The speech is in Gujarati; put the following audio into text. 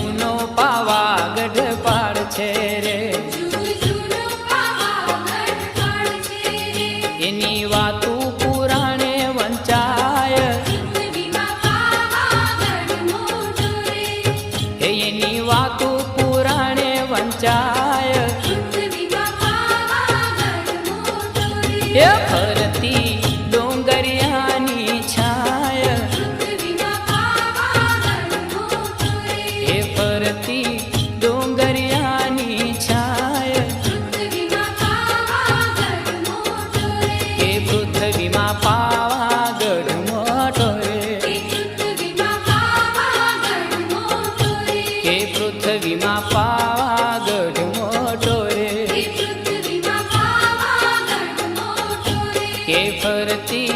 જૂનો પાવાગઢ પાડ છે રે, એની વાતું પુરાણે વંચાય, એની વાતું પુરાણે વંચાય, એ ફરતી ડોંગરિયાની છાય, એ ફરતી ડોંગરિયાની છાય, એ પૃથ્વીમાં પાવાગઢ મોટો રે, એ પૃથ્વીમાં પાવાગઢ મોટો રે, કે ફરતી